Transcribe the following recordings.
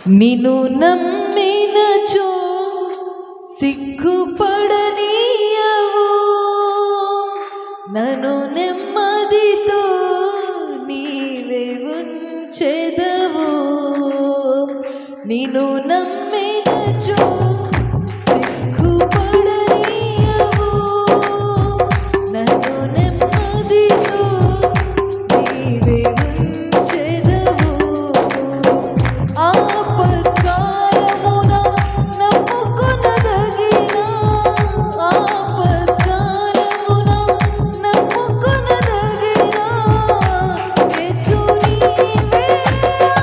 నిన్ను నమ్మినచో సిగ్గుపడనీయవు, నన్ను నెమ్మదితో నీవే ఉంచెదవు. నిన్ను నమ్మినచో సిగ్గుపడనీయవు, నన్ను నెమ్మదితో నీవే ఉంచెదవు. ఆపత్కాలమున నమ్ముకొనదగిన, ఆపత్కాలమున నమ్ముకొనదగిన యేసు నీవే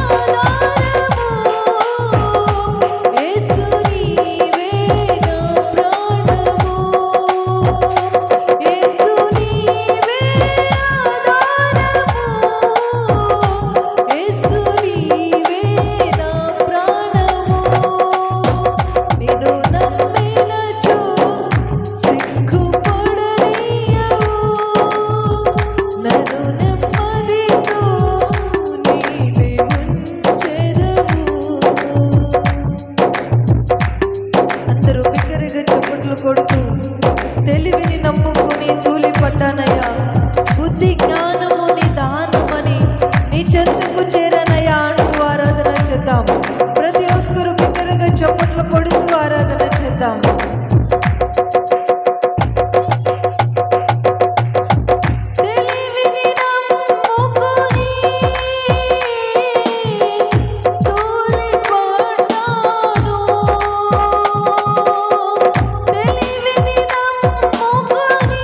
ఆధారము, యేసు నీవే నా ప్రాణము, యేసు నీవే ఆధారము, యేసు నీవే నా ప్రాణము. నిన్ను నమ్మినచో సిగ్గుపడనీయవు, నన్ను నెమ్మదితో నీవే ఉంచెదవు. అందరూ బిగ్గరగా చప్పట్లు కొడుతూ తెలివిని నమ్ముకుని తూలి పడ్డానయ్యా, బుద్ధి జ్ఞానము నీ దానమని నీ చెంతకు చేరనయ్యా అంటూ ఆరాధన చేద్దాం. ప్రతి ఒక్కరూ బిగ్గరగా చప్పట్లు కొడుతూ ఆరాధన చేద్దాం. తెలివిని నమ్ముకుని తూలి పడ్డాను, తెలివిని నమ్ముకుని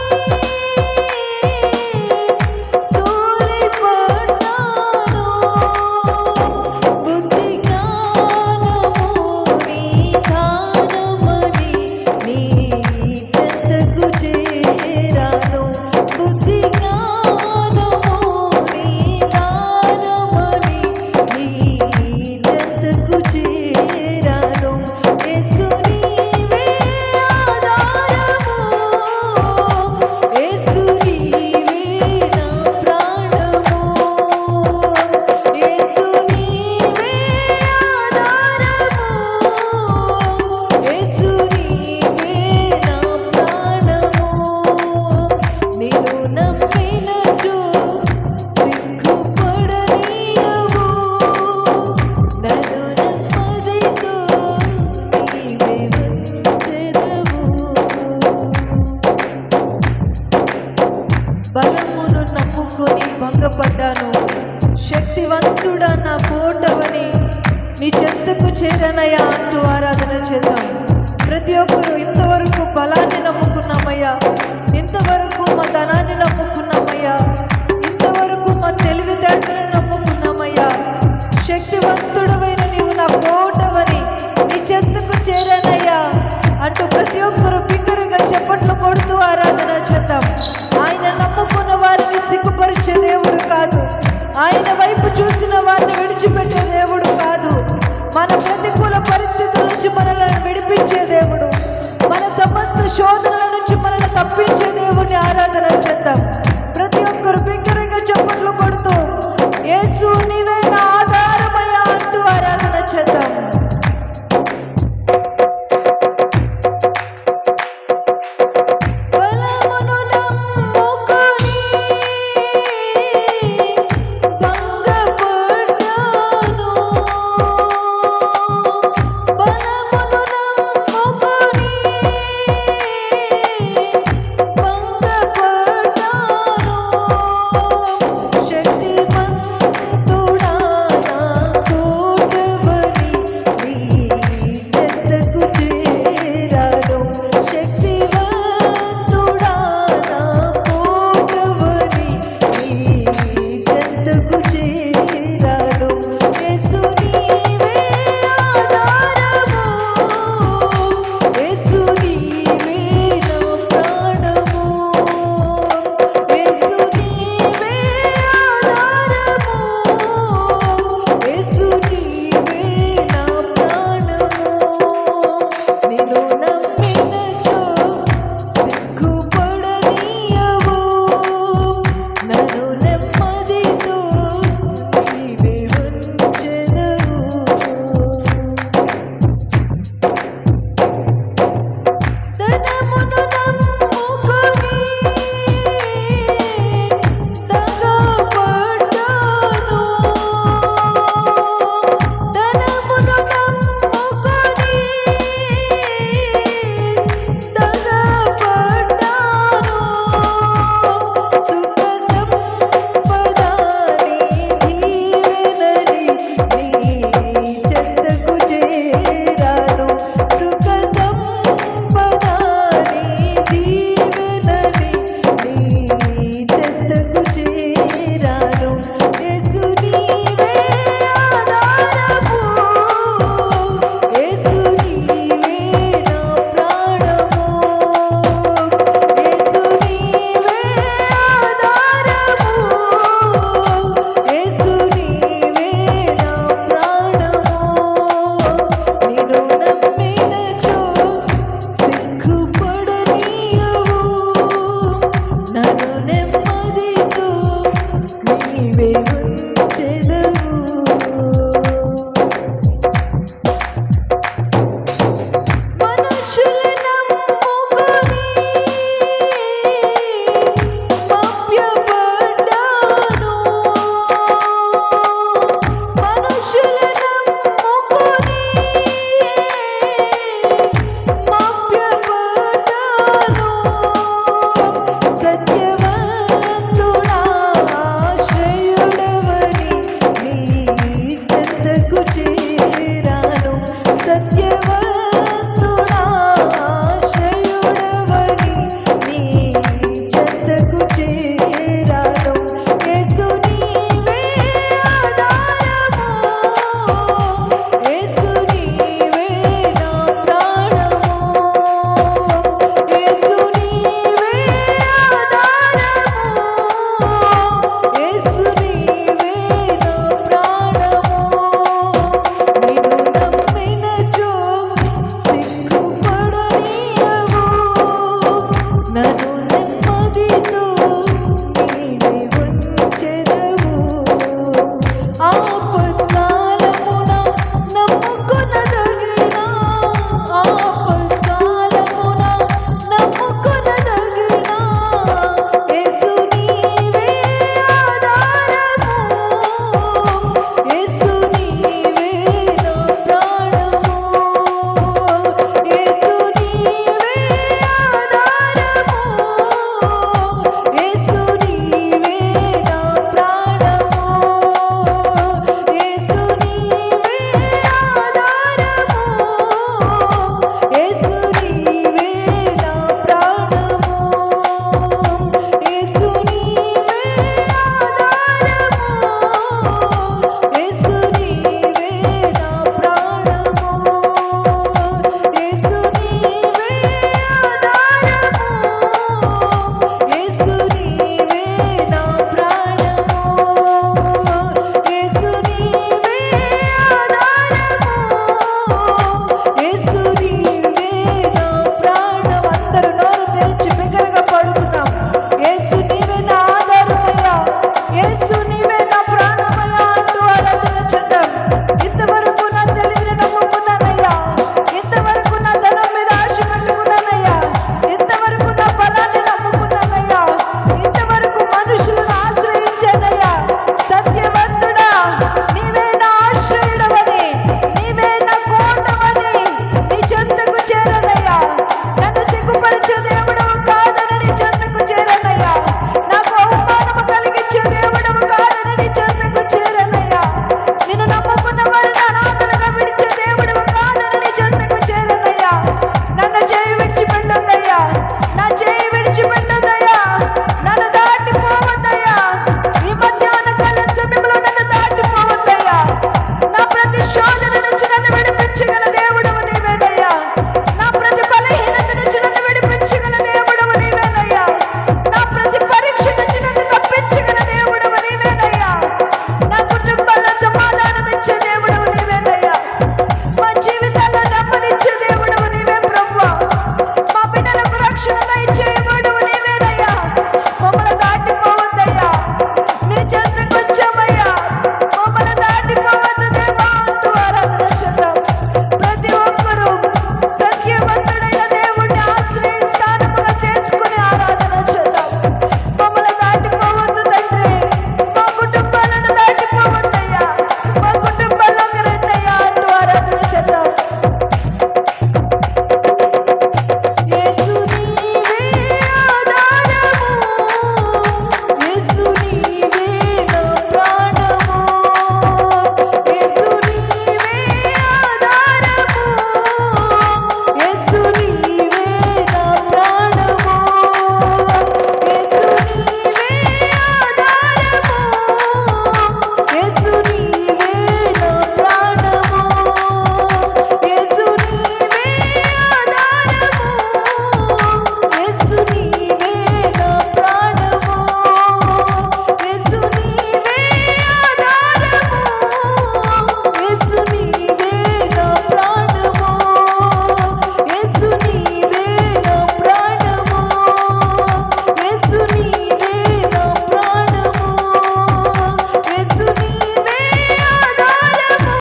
తూలి పడ్డాను. బుద్ధి జ్ఞానము నీ దానమని నీ చెంతకు చేరాను, బుద్ధి జ్ఞానము నీ దానమని నీ చెంతకు చేరాను. యేసు నీవే ఆధారము, యేసు నీవే నా ప్రాణము, యేసు నీవే ఆధారము, యేసు నీవే నా ప్రాణము. నిన్ను నమ్మినచో సిగ్గుపడనీయవు, నన్ను నెమ్మదితో నీవే ఉంచెదవు. బలమును నమ్ముకొని భంగపడ్డాను, శక్తివంతుడా నా కోటవని నీ చెంతకు చేరనయ్యా అంటూ ఆరాధన చేద్దాం. ప్రతి ఒక్కరూ ఇంతవరకు బలాన్ని నమ్ముకున్నామయ్యా, ఇంతవరకు మా ధనాన్ని నమ్ముకున్నామయ్యా, ఇంతవరకు మా తెలివితేటలను నమ్ముకున్నామయ్యా, శక్తివంతుడవైన నీవు నా కోటవని నీ చెంతకు చేరనయ్యా అంటూ ప్రతి ఒక్కరూ బిగ్గరగా చప్పట్లు కొడుతూ ఆరాధన చేద్దాం. ఆయన నమ్ముకున్న వారిని సిగ్గుపరిచే దేవుడు కాదు, ఆయన వైపు చూసిన వారిని విడిచిపెట్టే దేవుడు కాదు. మన ప్రతికూల పరిస్థితుల నుంచి మనల్ని విడిపించే దేవుడు, మన సమస్త శోధనల నుంచి మనల్ని తప్పించే దేవుడిని ఆరాధన చేద్దాం.